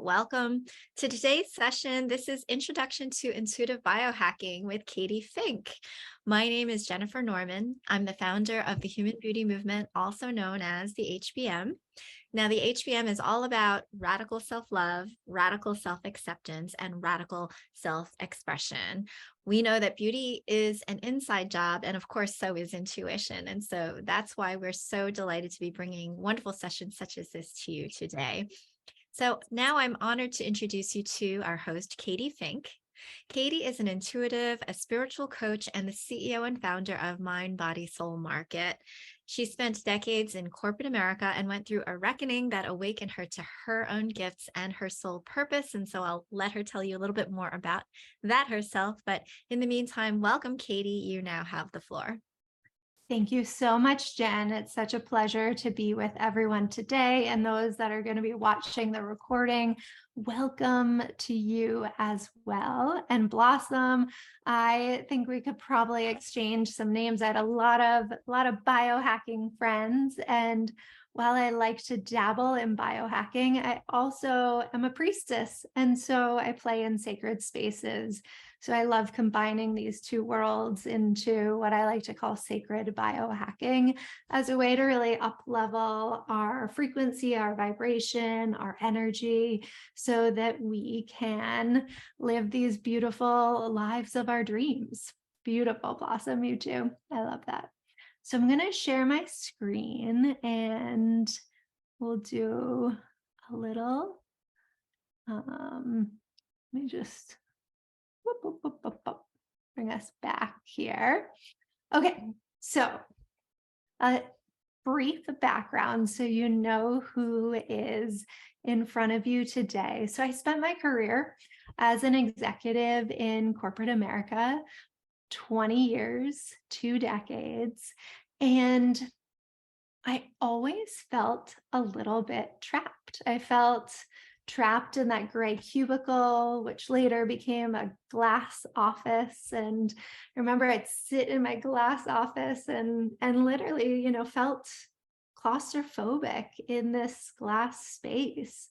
welcome to today's session. This is Introduction to Intuitive Biohacking with Katie Fink. My name is Jennifer Norman. I'm the founder of the Human Beauty Movement, also known as the HBM. Now, the HBM is all about radical self-love, radical self-acceptance, and radical self-expression. We know that beauty is an inside job, and of course, so is intuition. And so that's why we're so delighted to be bringing wonderful sessions such as this to you today. So now I'm honored to introduce you to our host, Katie Fink. Katie is an intuitive, a spiritual coach, and the CEO and founder of Mind, Body, Soul Market. She spent decades in corporate America and went through a reckoning that awakened her to her own gifts and her soul purpose. And so I'll let her tell you a little bit more about that herself. But in the meantime, welcome, Katie. You now have the floor. Thank you so much, Jen. It's such a pleasure to be with everyone today, and those that are going to be watching the recording. Welcome to you as well. And Blossom, I think we could probably exchange some names. I had a lot of biohacking friends, and while I like to dabble in biohacking, I also am a priestess, and so I play in sacred spaces. So I love combining these two worlds into what I like to call sacred biohacking as a way to really up-level our frequency, our vibration, our energy, so that we can live these beautiful lives of our dreams. Beautiful, Blossom, you too. I love that. So I'm going to share my screen and we'll do a little, let me just bring us back here. Okay, so a brief background so you know who is in front of you today. So I spent my career as an executive in corporate America, 20 years, 2 decades, and I always felt a little bit trapped. I felt trapped in that gray cubicle, which later became a glass office. And I remember I'd sit in my glass office and literally, felt claustrophobic in this glass space.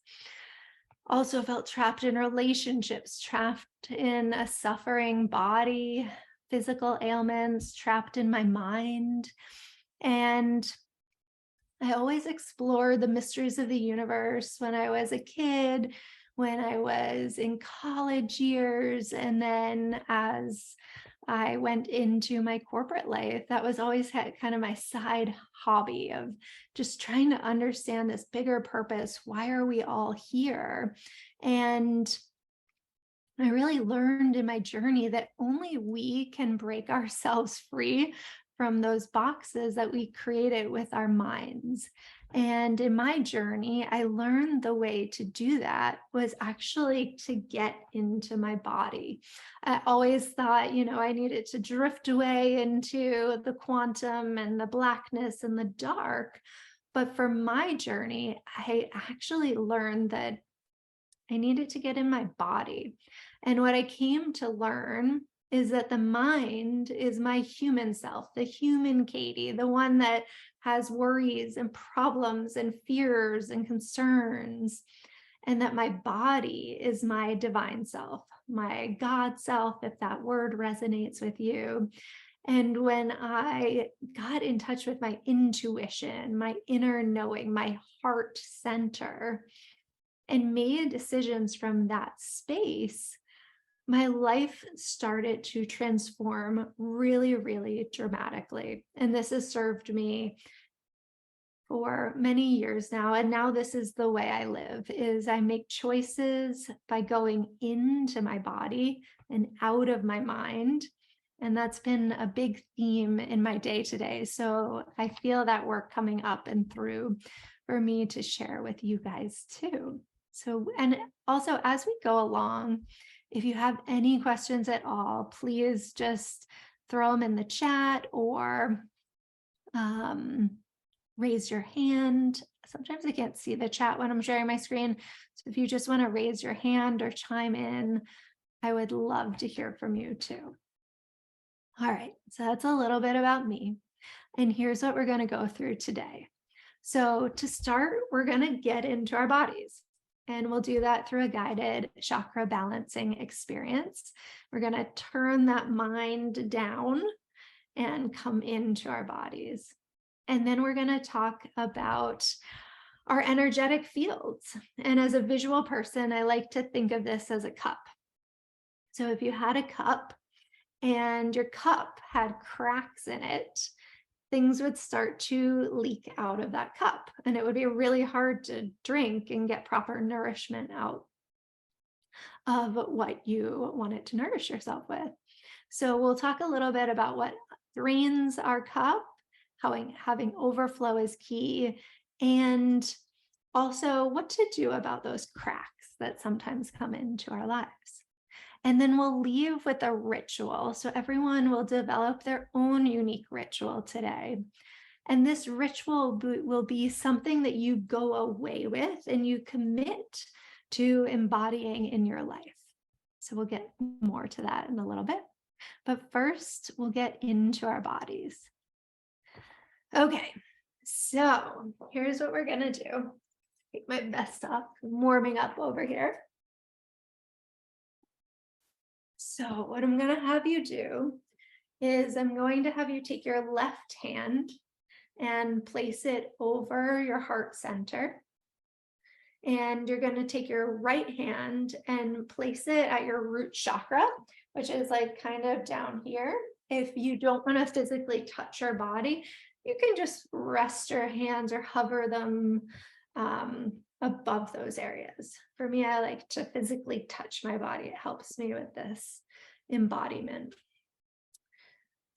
Also felt trapped in relationships, trapped in a suffering body, physical ailments, trapped in my mind. And I always explored the mysteries of the universe when I was a kid, when I was in college years, and then as I went into my corporate life. That was always kind of my side hobby of just trying to understand this bigger purpose. Why are we all here? And I really learned in my journey that only we can break ourselves free from those boxes that we created with our minds. And in my journey, I learned the way to do that was actually to get into my body. I always thought, I needed to drift away into the quantum and the blackness and the dark. But for my journey, I actually learned that I needed to get in my body. And what I came to learn is that the mind is my human self, the human Katie, the one that has worries and problems and fears and concerns, and that my body is my divine self, my God self, if that word resonates with you. And when I got in touch with my intuition, my inner knowing, my heart center, and made decisions from that space, my life started to transform really, really dramatically. And this has served me for many years now. And now this is the way I live, is I make choices by going into my body and out of my mind. And that's been a big theme in my day to day. So I feel that work coming up and through for me to share with you guys too. So, and also as we go along, if you have any questions at all, please just throw them in the chat or raise your hand. Sometimes I can't see the chat when I'm sharing my screen. So if you just want to raise your hand or chime in, I would love to hear from you too. All right, so that's a little bit about me. And here's what we're going to go through today. So to start, we're going to get into our bodies. And we'll do that through a guided chakra balancing experience. We're going to turn that mind down and come into our bodies. And then we're going to talk about our energetic fields. And as a visual person, I like to think of this as a cup. So if you had a cup and your cup had cracks in it, things would start to leak out of that cup, and it would be really hard to drink and get proper nourishment out of what you wanted to nourish yourself with. So we'll talk a little bit about what drains our cup, how having overflow is key, and also what to do about those cracks that sometimes come into our lives. And then we'll leave with a ritual. So everyone will develop their own unique ritual today. And this ritual will be something that you go away with and you commit to embodying in your life. So we'll get more to that in a little bit. But first, we'll get into our bodies. Okay, so here's what we're going to do. Take my vest off. I'm warming up over here. So what I'm going to have you do is I'm going to have you take your left hand and place it over your heart center. And you're going to take your right hand and place it at your root chakra, which is like kind of down here. If you don't want to physically touch your body, you can just rest your hands or hover them above those areas. For me, I like to physically touch my body. It helps me with this embodiment.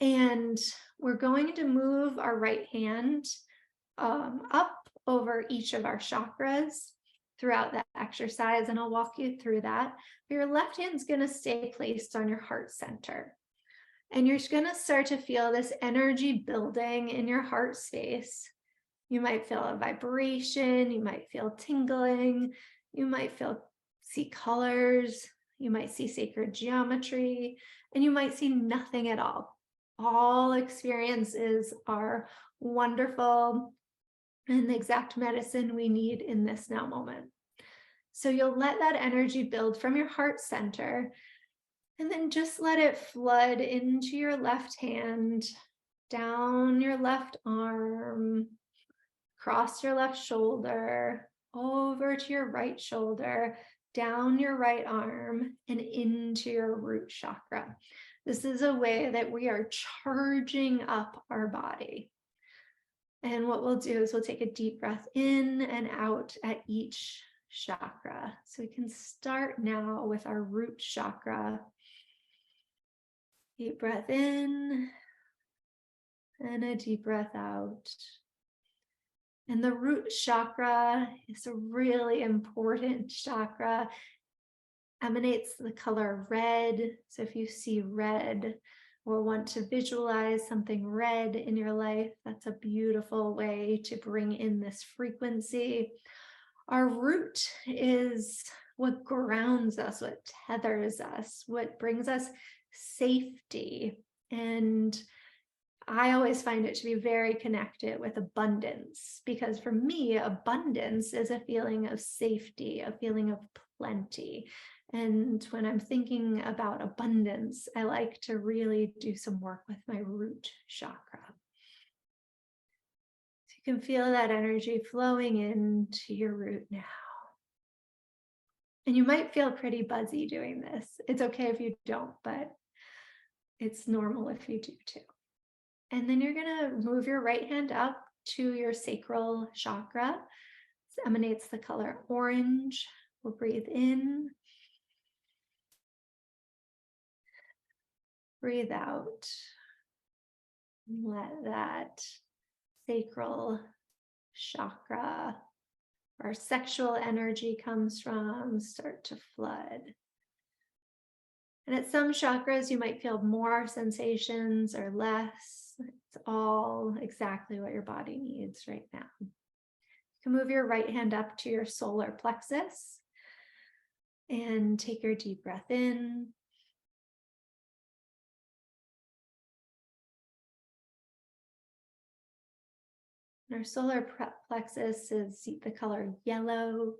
And we're going to move our right hand up over each of our chakras throughout that exercise, and I'll walk you through that. Your left hand's going to stay placed on your heart center. And you're going to start to feel this energy building in your heart space. You might feel a vibration, you might feel tingling, you might see colors, you might see sacred geometry, and you might see nothing at all. All experiences are wonderful and the exact medicine we need in this now moment. So you'll let that energy build from your heart center, and then just let it flood into your left hand, down your left arm, across your left shoulder, over to your right shoulder, down your right arm, and into your root chakra. This is a way that we are charging up our body. And what we'll do is we'll take a deep breath in and out at each chakra. So we can start now with our root chakra. Deep breath in and a deep breath out. And the root chakra is a really important chakra. Emanates the color red. So if you see red or want to visualize something red in your life, that's a beautiful way to bring in this frequency. Our root is what grounds us, what tethers us, what brings us safety. And I always find it to be very connected with abundance, because for me, abundance is a feeling of safety, a feeling of plenty. And when I'm thinking about abundance, I like to really do some work with my root chakra. So you can feel that energy flowing into your root now. And you might feel pretty buzzy doing this. It's okay if you don't, but it's normal if you do too. And then you're going to move your right hand up to your sacral chakra. This emanates the color orange. We'll breathe in. Breathe out. Let that sacral chakra, where our sexual energy comes from, start to flood. And at some chakras, you might feel more sensations or less. It's all exactly what your body needs right now. You can move your right hand up to your solar plexus and take your deep breath in. And our solar plexus is the color yellow.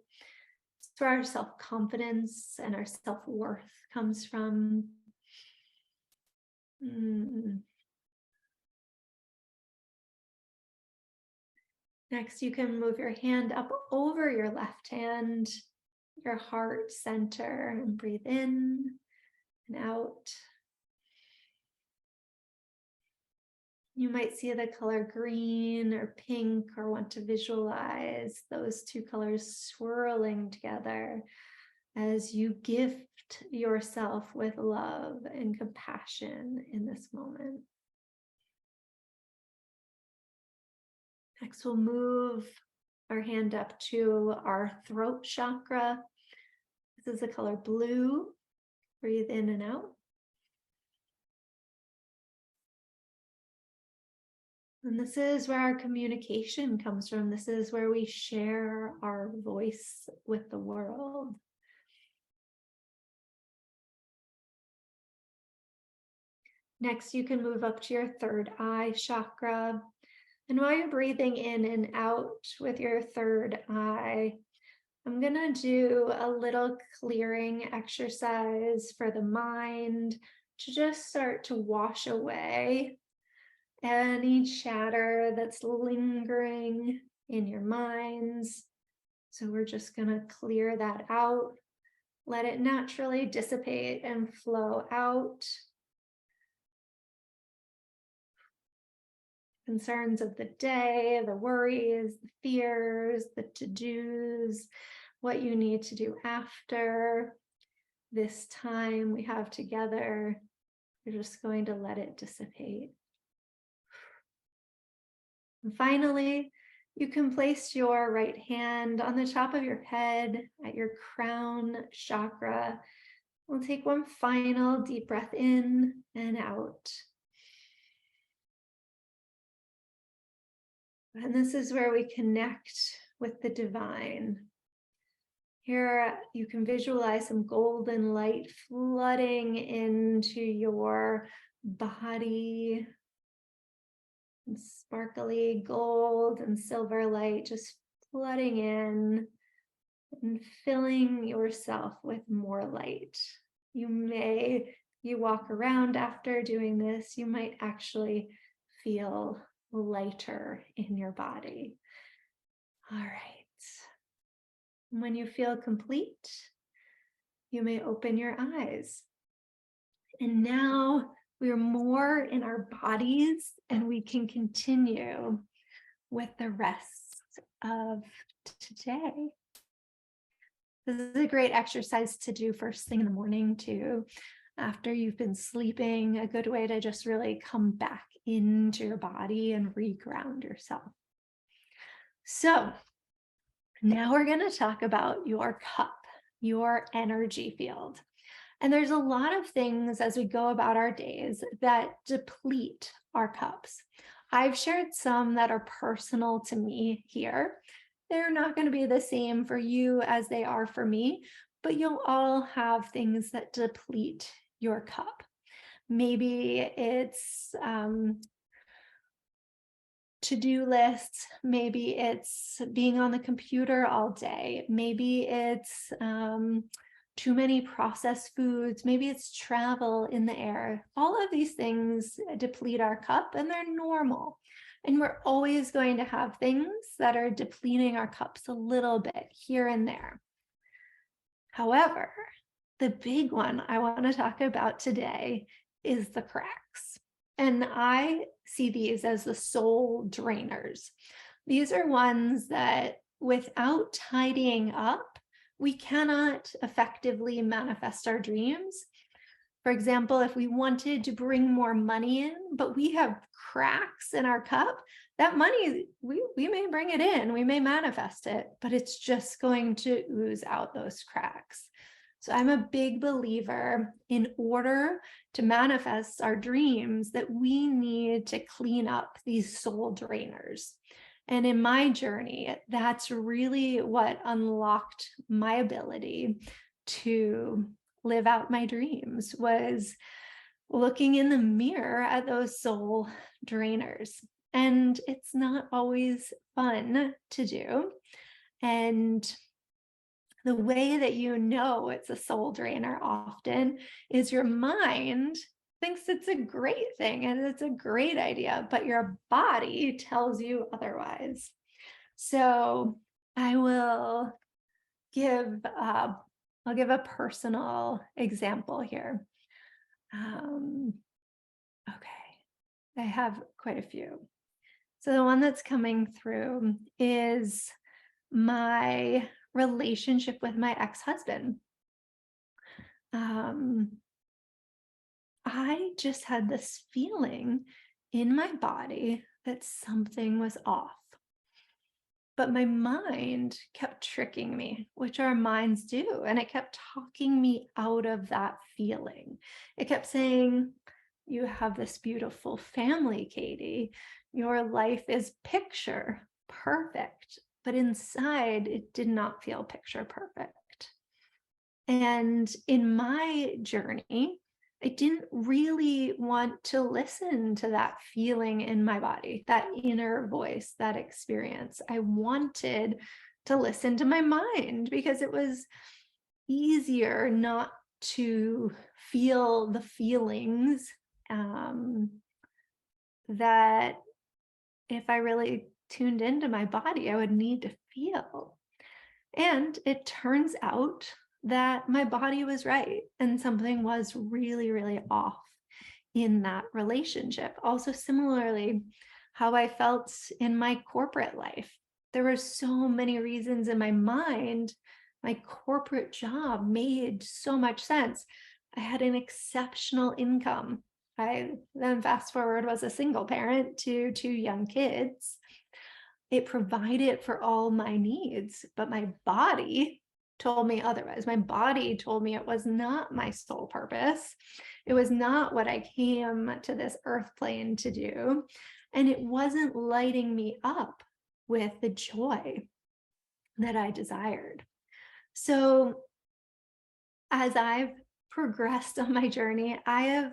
It's It's where our self-confidence and our self-worth comes from. Next, you can move your hand up over your left hand, your heart center, and breathe in and out. You might see the color green or pink, or want to visualize those two colors swirling together as you gift yourself with love and compassion in this moment. Next, we'll move our hand up to our throat chakra. This is the color blue. Breathe in and out. And this is where our communication comes from. This is where we share our voice with the world. Next, you can move up to your third eye chakra. And while you're breathing in and out with your third eye, I'm going to do a little clearing exercise for the mind to just start to wash away any chatter that's lingering in your minds. So we're just going to clear that out, let it naturally dissipate and flow out. Concerns of the day, the worries, the fears, the to-dos, what you need to do after this time we have together. You're just going to let it dissipate. And finally, you can place your right hand on the top of your head at your crown chakra. We'll take one final deep breath in and out. And this is where we connect with the divine. Here you can visualize some golden light flooding into your body. And sparkly gold and silver light just flooding in and filling yourself with more light. You walk around after doing this, you might actually feel lighter in your body. All right. When you feel complete, you may open your eyes. And now we're more in our bodies and we can continue with the rest of today. This is a great exercise to do first thing in the morning too. After you've been sleeping, a good way to just really come back into your body and reground yourself. So now we're going to talk about your cup, your energy field. And there's a lot of things as we go about our days that deplete our cups. I've shared some that are personal to me here. They're not going to be the same for you as they are for me, but you'll all have things that deplete your cup. Maybe it's to-do lists, maybe it's being on the computer all day, maybe it's too many processed foods, maybe it's travel in the air. All of these things deplete our cup and they're normal. And we're always going to have things that are depleting our cups a little bit here and there. However, the big one I want to talk about today is the cracks. And I see these as the soul drainers. These are ones that without tidying up, we cannot effectively manifest our dreams. For example, if we wanted to bring more money in, but we have cracks in our cup, that money, we may bring it in, we may manifest it, but it's just going to ooze out those cracks. So I'm a big believer in order to manifest our dreams that we need to clean up these soul drainers. And in my journey, that's really what unlocked my ability to live out my dreams, was looking in the mirror at those soul drainers. And it's not always fun to do. And The way that you know it's a soul drainer often is your mind thinks it's a great thing and it's a great idea, but your body tells you otherwise. So I will give I'll give a personal example here. Um, okay, I have quite a few. So the one that's coming through is my relationship with my ex-husband. Um, I just had this feeling in my body that something was off. But my mind kept tricking me, which our minds do. And it kept talking me out of that feeling. It kept saying, "You have this beautiful family, Katie. Your life is picture perfect." But inside, it did not feel picture perfect. And in my journey, I didn't really want to listen to that feeling in my body, that inner voice, that experience. I wanted to listen to my mind because it was easier not to feel the feelings um, that if I really tuned into my body, I would need to feel. And it turns out that my body was right and something was really, really off in that relationship. Also, similarly, how I felt in my corporate life. There were so many reasons in my mind. My corporate job made so much sense. I had an exceptional income. I then fast forward was a single parent to two young kids. It provided for all my needs, but my body told me otherwise. My body told me it was not my sole purpose. It was not what I came to this earth plane to do. And it wasn't lighting me up with the joy that I desired. So as I've progressed on my journey, I have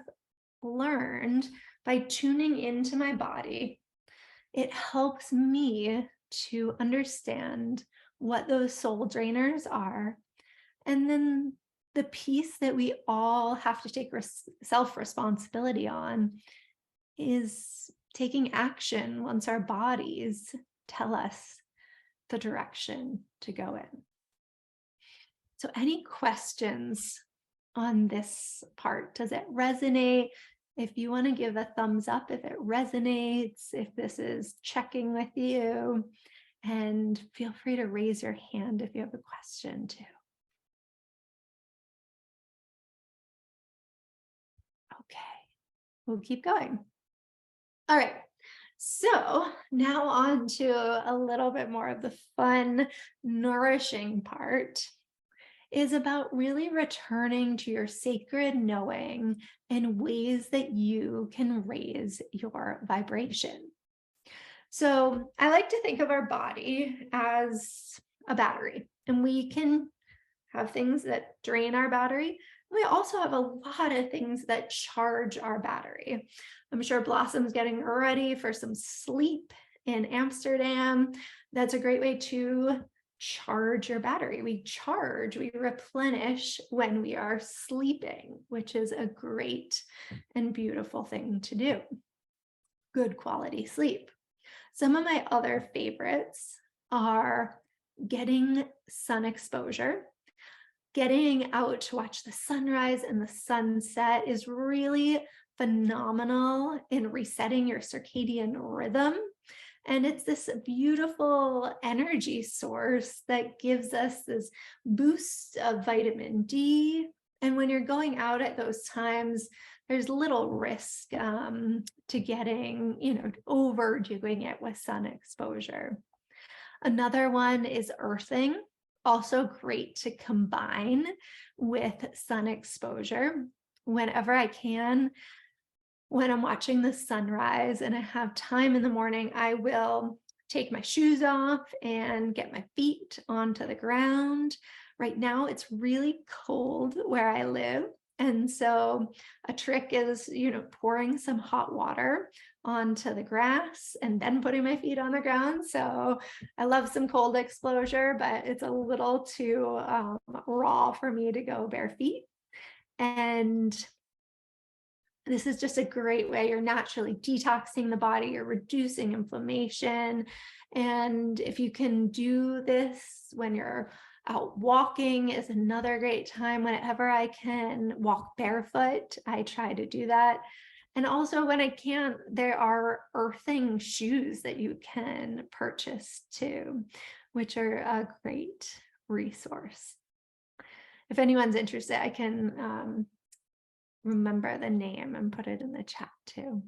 learned by tuning into my body, it helps me to understand what those soul drainers are. And then the piece that we all have to take self responsibility on is taking action once our bodies tell us the direction to go in. So, any questions on this part? Does it resonate? If you want to give a thumbs up if it resonates, if this is checking with you, and feel free to raise your hand if you have a question too. Okay, we'll keep going. All right, so now on to a little bit more of the fun, nourishing part is about really returning to your sacred knowing in ways that you can raise your vibration. So I like to think of our body as a battery, and we can have things that drain our battery. We also have a lot of things that charge our battery. I'm sure Blossom's getting ready for some sleep in Amsterdam. That's a great way to charge your battery. We replenish when we are sleeping, which is a great and beautiful thing to do. Good quality sleep. Some of my other favorites are getting sun exposure. Getting out to watch the sunrise and the sunset is really phenomenal in resetting your circadian rhythm. And it's this beautiful energy source that gives us this boost of vitamin D. And when you're going out at those times, there's little risk to getting, overdoing it with sun exposure. Another one is earthing, also great to combine with sun exposure. Whenever I can, when I'm watching the sunrise and I have time in the morning, I will take my shoes off and get my feet onto the ground. Right now, it's really cold where I live. And so a trick is, pouring some hot water onto the grass and then putting my feet on the ground. So I love some cold exposure, but it's a little too raw for me to go bare feet. And this is just a great way. You're naturally detoxing the body, you're reducing inflammation. And if you can do this when you're out walking, is another great time. Whenever I can walk barefoot, I try to do that. And also when I can't, there are earthing shoes that you can purchase too, which are a great resource. If anyone's interested, I can remember the name and put it in the chat too.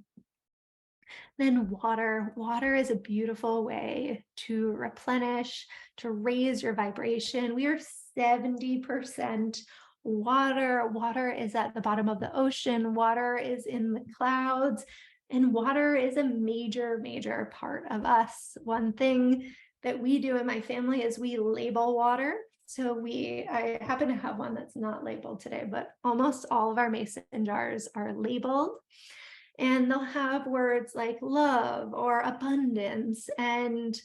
Then water. Water is a beautiful way to replenish, to raise your vibration. We are 70% water. Water is at the bottom of the ocean. Water is in the clouds. And water is a major, major part of us. One thing that we do in my family is we label water. So I happen to have one that's not labeled today, but almost all of our mason jars are labeled. And they'll have words like love or abundance. And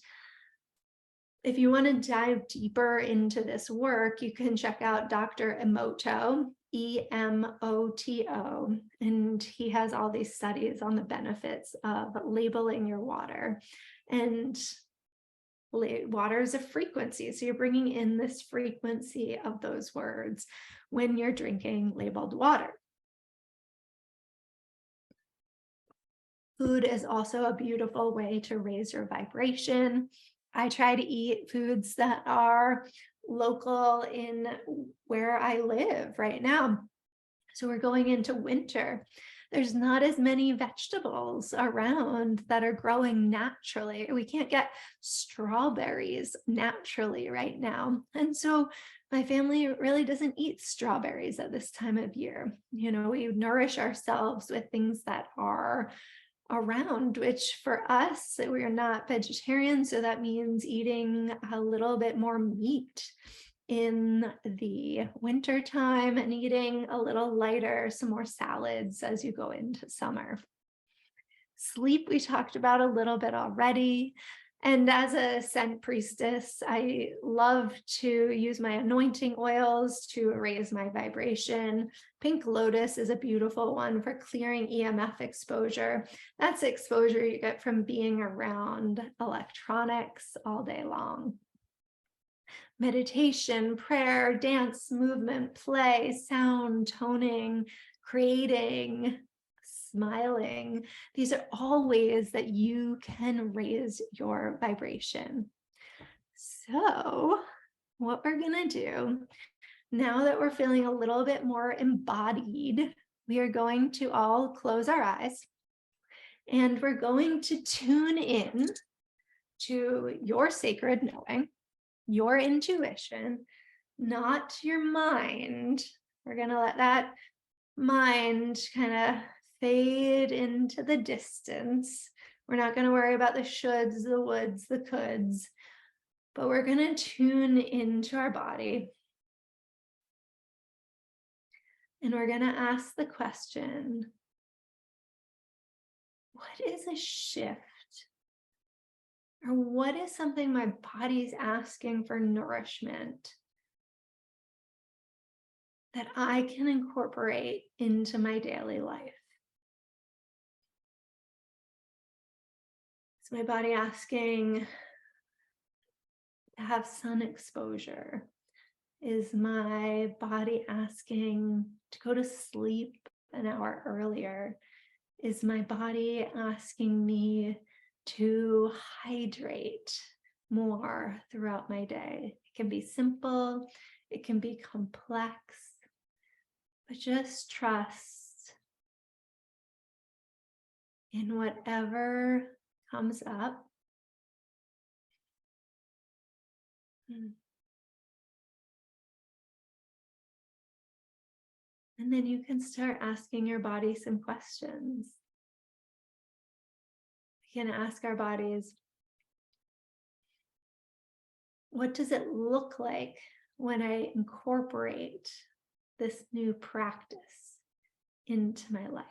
if you want to dive deeper into this work, you can check out Dr. Emoto, Emoto, and he has all these studies on the benefits of labeling your water. And water is a frequency, so you're bringing in this frequency of those words when you're drinking labeled water. Food is also a beautiful way to raise your vibration. I try to eat foods that are local in where I live right now. So we're going into winter. There's not as many vegetables around that are growing naturally. We can't get strawberries naturally right now. And so my family really doesn't eat strawberries at this time of year. We nourish ourselves with things that are around, which for us, we are not vegetarian. So that means eating a little bit more meat in the winter time and eating a little lighter, some more salads as you go into summer. Sleep, we talked about a little bit already. And as a scent priestess, I love to use my anointing oils to raise my vibration. Pink lotus is a beautiful one for clearing EMF exposure. That's exposure you get from being around electronics all day long. Meditation, prayer, dance, movement, play, sound, toning, creating, smiling. These are all ways that you can raise your vibration. So what we're going to do now that we're feeling a little bit more embodied, we are going to all close our eyes and we're going to tune in to your sacred knowing, your intuition, not your mind. We're going to let that mind kind of fade into the distance. We're not going to worry about the shoulds, the woulds, the coulds, but we're going to tune into our body. And we're going to ask the question, what is a shift? Or what is something my body's asking for nourishment that I can incorporate into my daily life? Is my body asking to have sun exposure? Is my body asking to go to sleep an hour earlier? Is my body asking me to hydrate more throughout my day? It can be simple, it can be complex, but just trust in whatever comes up. And then you can start asking your body some questions. We can ask our bodies, what does it look like when I incorporate this new practice into my life.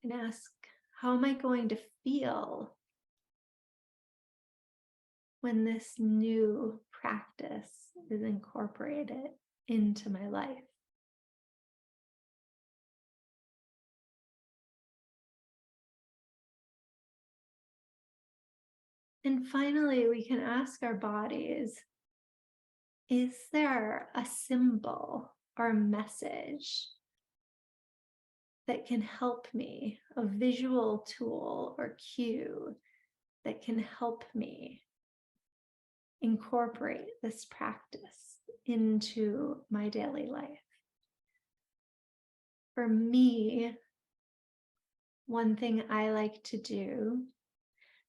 And ask, how am I going to feel when this new practice is incorporated into my life? And finally, we can ask our bodies, is there a symbol or a message that can help me, a visual tool or cue that can help me incorporate this practice into my daily life? For me, one thing I like to do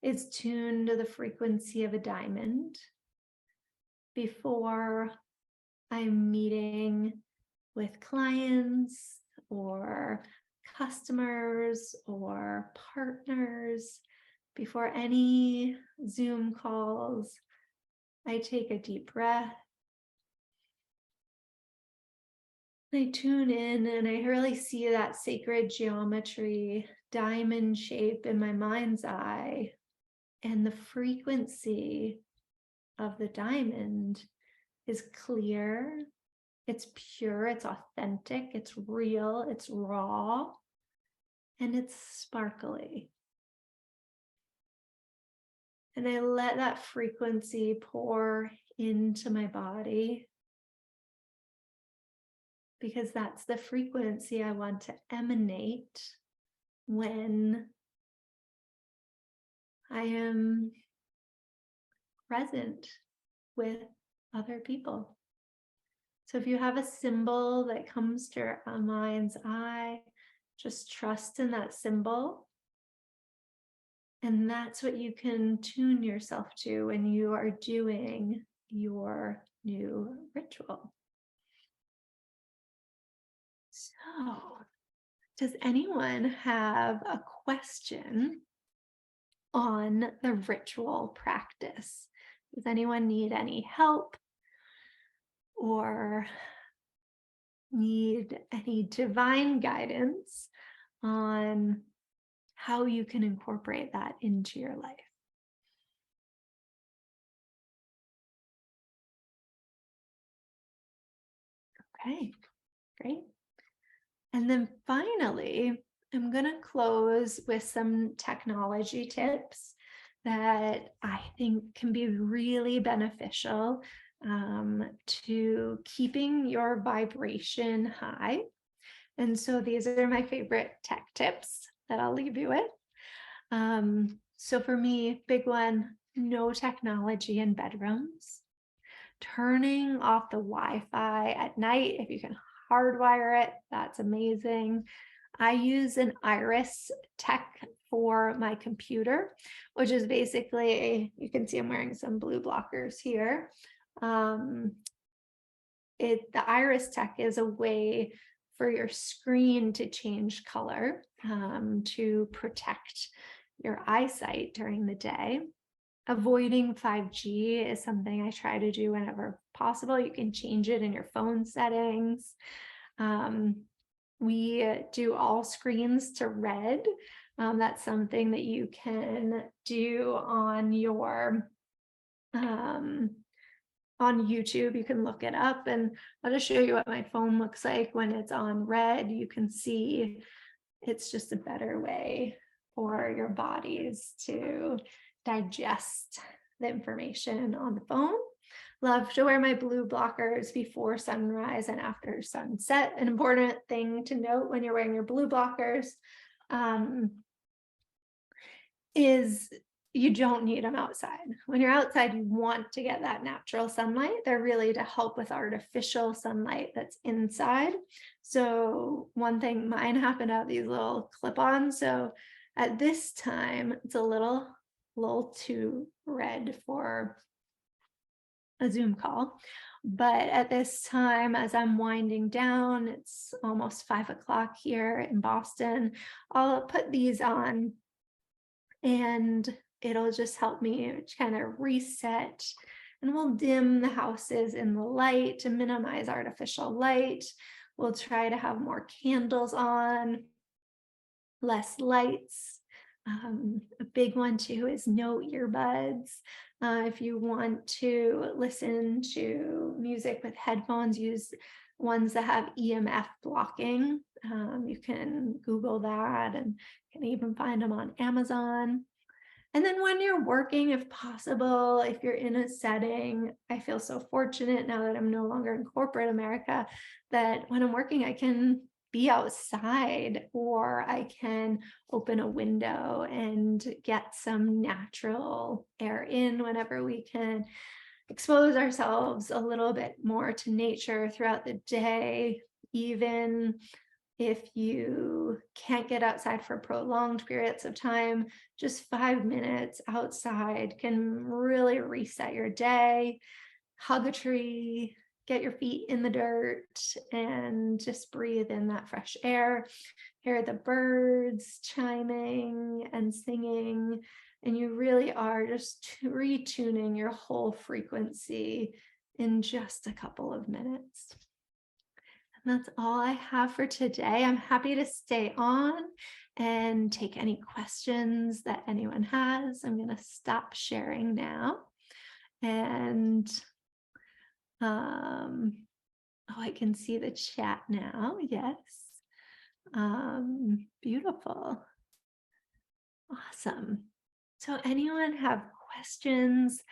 is tune to the frequency of a diamond before I'm meeting with clients or customers or partners. Before any Zoom calls, I take a deep breath. I tune in and I really see that sacred geometry, diamond shape in my mind's eye, and the frequency of the diamond is clear, it's pure, it's authentic, it's real, it's raw, and it's sparkly. And I let that frequency pour into my body, because that's the frequency I want to emanate when I am present with other people. So if you have a symbol that comes to your mind's eye, just trust in that symbol. And that's what you can tune yourself to when you are doing your new ritual. So, does anyone have a question on the ritual practice? Does anyone need any help or need any divine guidance on how you can incorporate that into your life? Okay, great. And then finally, I'm going to close with some technology tips that I think can be really beneficial to keeping your vibration high. And so these are my favorite tech tips that I'll leave you with. So for me, big one, no technology in bedrooms. Turning off the Wi-Fi at night, if you can hardwire it, that's amazing. I use an Iris tech for my computer, which is basically, you can see I'm wearing some blue blockers here. The Iris tech is a way for your screen to change color to protect your eyesight during the day. Avoiding 5G is something I try to do whenever possible. You can change it in your phone settings. We do all screens to red. That's something that you can do on your on YouTube. You can look it up, and I'll just show you what my phone looks like when it's on red. You can see it's just a better way for your bodies to digest the information on the phone. Love to wear my blue blockers before sunrise and after sunset. An important thing to note when you're wearing your blue blockers is you don't need them outside. When you're outside, you want to get that natural sunlight. They're really to help with artificial sunlight that's inside. So one thing, mine happened to have these little clip-ons. So at this time, it's a little too red for a Zoom call. But at this time, as I'm winding down, it's almost 5 o'clock here in Boston. I'll put these on and it'll just help me kind of reset. And we'll dim the houses in the light to minimize artificial light. We'll try to have more candles on, less lights. A big one too is no earbuds. If you want to listen to music with headphones, use ones that have EMF blocking. You can Google that and can even find them on Amazon. And then when you're working, if possible, if you're in a setting, I feel so fortunate now that I'm no longer in corporate America that when I'm working, I can be outside or I can open a window and get some natural air in whenever we can expose ourselves a little bit more to nature throughout the day, even if you can't get outside for prolonged periods of time, just 5 minutes outside can really reset your day. Hug a tree, get your feet in the dirt, and just breathe in that fresh air. Hear the birds chiming and singing. And you really are just retuning your whole frequency in just a couple of minutes. That's all I have for today. I'm happy to stay on and take any questions that anyone has. I'm going to stop sharing now. And oh, I can see the chat now. Yes. Beautiful. Awesome. So anyone have questions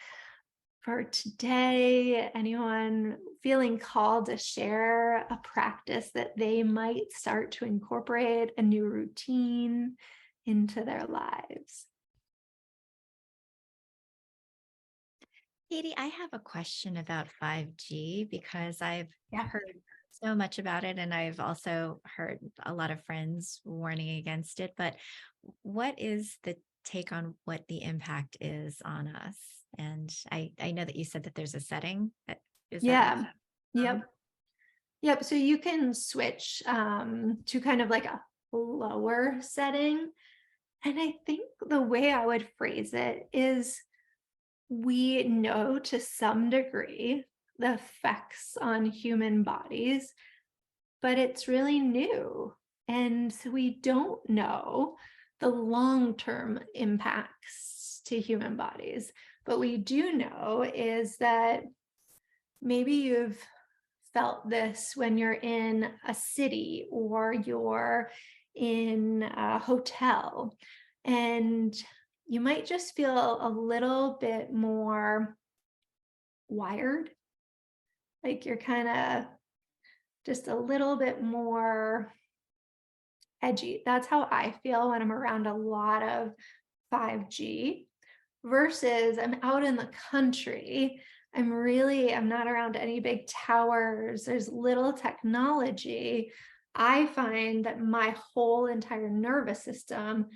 for today? Anyone feeling called to share a practice that they might start to incorporate a new routine into their lives? Katie, I have a question about 5G because I've Yeah. heard so much about it and I've also heard a lot of friends warning against it. But what is the take on what the impact is on us? And I know that you said that there's a setting that is that what Yeah. Yep. Yep. So you can switch to kind of like a lower setting. And I think the way I would phrase it is we know to some degree the effects on human bodies, but it's really new. And so we don't know the long term impacts to human bodies. But we do know is that maybe you've felt this when you're in a city or you're in a hotel, and you might just feel a little bit more wired, like you're kind of just a little bit more edgy. That's how I feel when I'm around a lot of 5G versus I'm out in the country. I'm not around any big towers. There's little technology. I find that my whole entire nervous system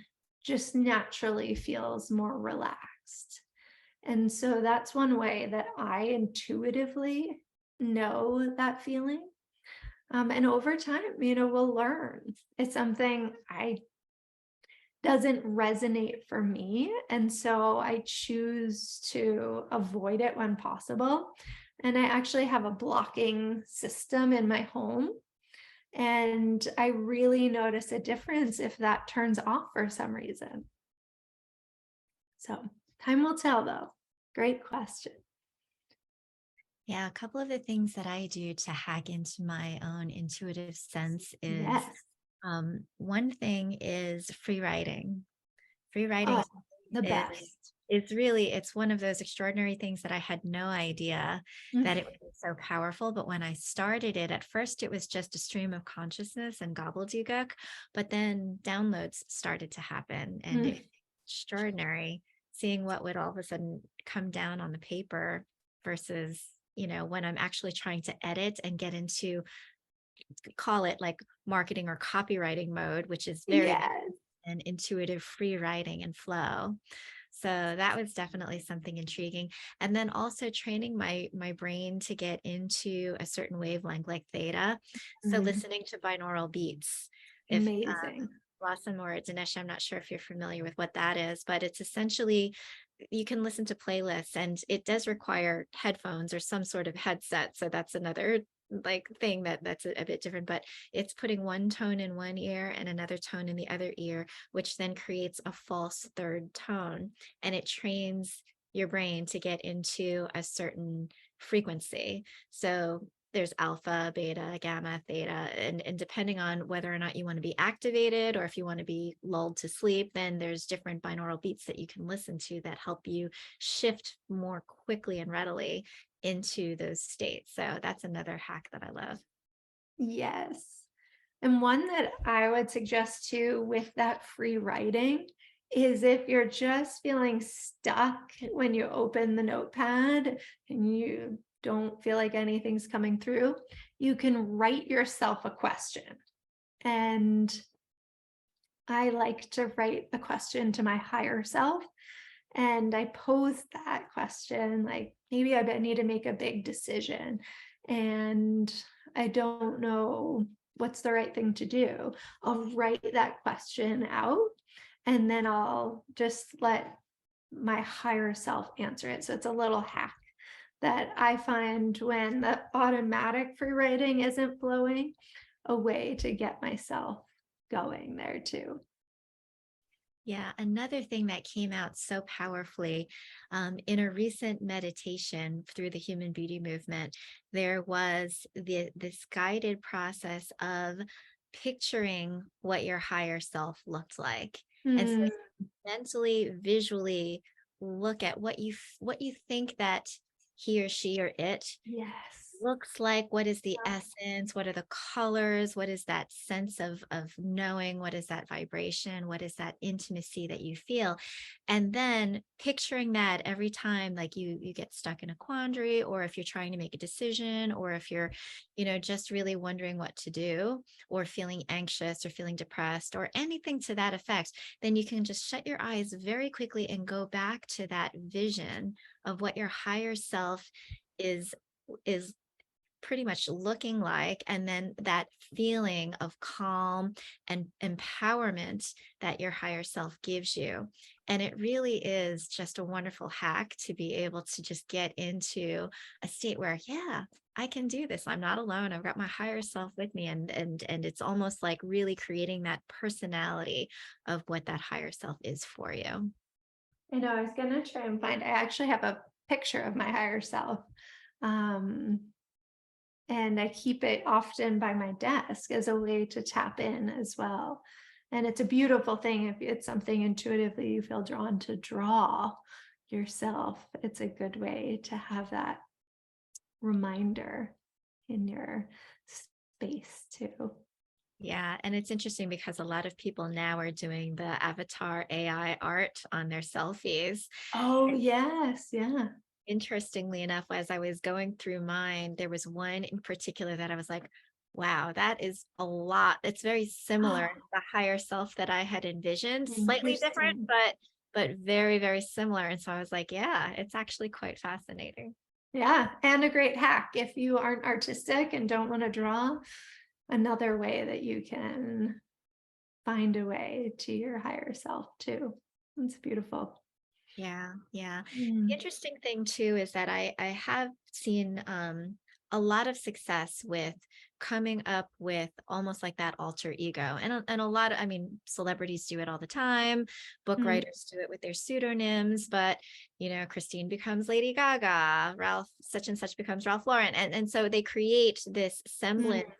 just naturally feels more relaxed. And so that's one way that I intuitively know that feeling. And over time, we'll learn. It's something I doesn't resonate for me. And so I choose to avoid it when possible. And I actually have a blocking system in my home. And I really notice a difference if that turns off for some reason. So time will tell, though. Great question. Yeah, a couple of the things that I do to hack into my own intuitive sense is Yes. one thing is free writing. Free writing Oh, the is best. it's one of those extraordinary things that I had no idea Mm. that it would be so powerful. But when I started it, at first it was just a stream of consciousness and gobbledygook, but then downloads started to happen, and Mm. it's extraordinary seeing what would all of a sudden come down on the paper versus when I'm actually trying to edit and get into, call it like marketing or copywriting mode, which is very Yes. and intuitive free writing and flow. So that was definitely something intriguing. And then also training my brain to get into a certain wavelength like theta. So Mm, listening to binaural beats. If amazing. Blossom or Dinesh, I'm not sure if you're familiar with what that is, but it's essentially you can listen to playlists and it does require headphones or some sort of headset. So that's another like thing that's a bit different, but it's putting one tone in one ear and another tone in the other ear, which then creates a false third tone, and it trains your brain to get into a certain frequency. So there's alpha, beta, gamma, theta, and depending on whether or not you want to be activated or if you want to be lulled to sleep, then there's different binaural beats that you can listen to that help you shift more quickly and readily into those states. So that's another hack that I love. Yes. And one that I would suggest too with that free writing is if you're just feeling stuck when you open the notepad and you don't feel like anything's coming through, you can write yourself a question. And I like to write the question to my higher self. And I pose that question like, maybe I need to make a big decision and I don't know what's the right thing to do. I'll write that question out and then I'll just let my higher self answer it. So it's a little hack that I find when the automatic free writing isn't flowing, a way to get myself going there too. Yeah, another thing that came out so powerfully in a recent meditation through the human beauty movement, there was this guided process of picturing what your higher self looked like. And so Mm, mentally, visually look at what you think that he or she or it yes. looks like. What is the essence? What are the colors? What is that sense of knowing? What is that vibration? What is that intimacy that you feel? And then picturing that every time like you get stuck in a quandary, or if you're trying to make a decision, or if you're, just really wondering what to do, or feeling anxious or feeling depressed or anything to that effect, then you can just shut your eyes very quickly and go back to that vision of what your higher self is is pretty much looking like, and then that feeling of calm and empowerment that your higher self gives you. And it really is just a wonderful hack to be able to just get into a state where, yeah, I can do this. I'm not alone. I've got my higher self with me, and it's almost like really creating that personality of what that higher self is for you. I know I was gonna try and find I actually have a picture of my higher self. Um, and I keep it often by my desk as a way to tap in as well. And it's a beautiful thing if it's something intuitively you feel drawn to draw yourself. It's a good way to have that reminder in your space too. Yeah, and it's interesting because a lot of people now are doing the avatar AI art on their selfies. Oh, yes. Yeah. Interestingly enough, as I was going through mine, there was one in particular that I was like, wow, that is a lot. It's very similar to the higher self that I had envisioned, slightly different, Interesting. but very, very similar. And so I was like, yeah, it's actually quite fascinating. Yeah, and a great hack if you aren't artistic and don't want to draw, another way that you can find a way to your higher self too. It's beautiful. Yeah, yeah. The Mm, interesting thing too is that I have seen a lot of success with coming up with almost like that alter ego. And a lot of, I mean, celebrities do it all the time. Book mm, writers do it with their pseudonyms, but Christine becomes Lady Gaga, Ralph such and such becomes Ralph Lauren. And so they create this semblance mm,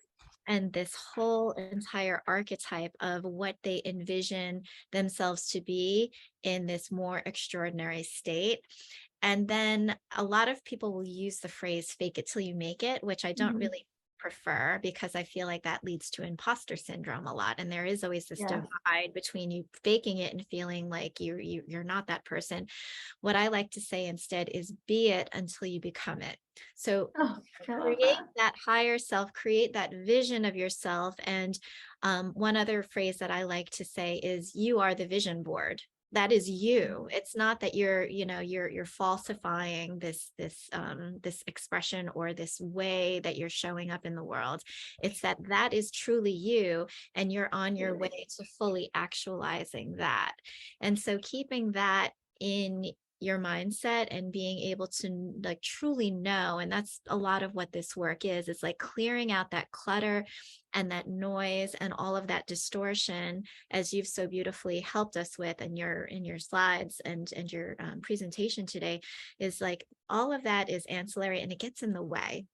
and this whole entire archetype of what they envision themselves to be in this more extraordinary state. And then a lot of people will use the phrase fake it till you make it, which I don't mhm. really prefer because I feel like that leads to imposter syndrome a lot. And there is always this Yes. divide between you faking it and feeling like you're not that person. What I like to say instead is be it until you become it. So Oh, I love create that. that higher self, create that vision of yourself. And one other phrase that I like to say is you are the vision board. that is you. It's not that you're, you're falsifying this expression or this way that you're showing up in the world. It's that that is truly you, and you're on your way to fully actualizing that. And so keeping that in your mindset and being able to like truly know, and that's a lot of what this work is. It's like clearing out that clutter and that noise and all of that distortion, as you've so beautifully helped us with in your slides and your presentation today. Is like all of that is ancillary and it gets in the way.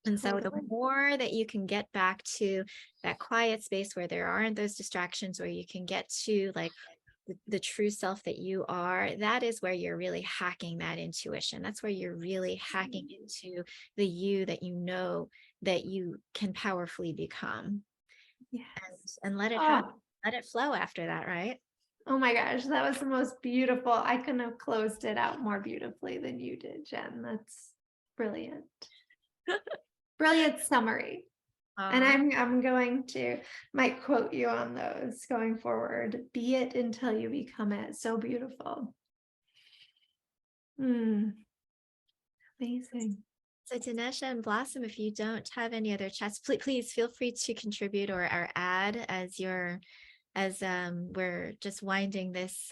And so the Totally. more that you can get back to that quiet space where there aren't those distractions, where you can get to like the true self that you are, that is where you're really hacking that intuition. That's where you're really hacking into the you that you know that you can powerfully become. Yes. And let it happen. Oh, Let it flow after that, right? oh my gosh, that was the most beautiful. I couldn't have closed it out more beautifully than you did, Jen. That's brilliant. Brilliant summary. And Uh, I'm going to might quote you on those going forward. Be it until you become it. So beautiful. Mm, amazing. so Tanisha and Blossom, if you don't have any other chats, please feel free to contribute or add as you're as we're just winding this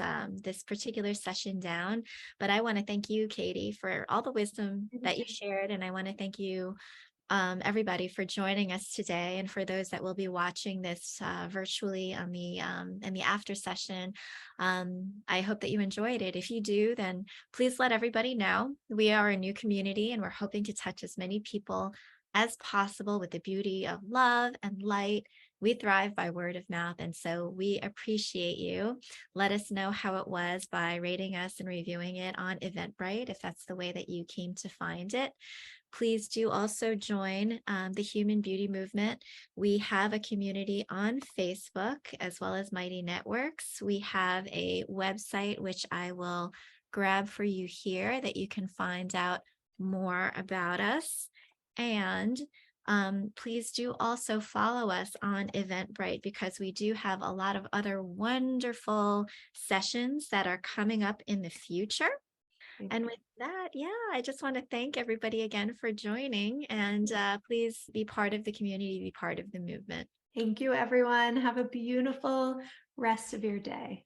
particular session down. But I want to thank you, Katie, for all the wisdom that you shared, and I want to thank you, everybody, for joining us today, and for those that will be watching this virtually on the in the after session. I hope that you enjoyed it. If you do, then please let everybody know. We are a new community, and we're hoping to touch as many people as possible with the beauty of love and light. We thrive by word of mouth, and so we appreciate you. Let us know how it was by rating us and reviewing it on Eventbrite, if that's the way that you came to find it. Please do also join the Human Beauty Movement. We have a community on Facebook as well as Mighty Networks. We have a website, which I will grab for you here, that you can find out more about us. And please do also follow us on Eventbrite, because we do have a lot of other wonderful sessions that are coming up in the future. And with that, yeah, I just want to thank everybody again for joining, and please be part of the community, be part of the movement. Thank you, everyone. Have a beautiful rest of your day.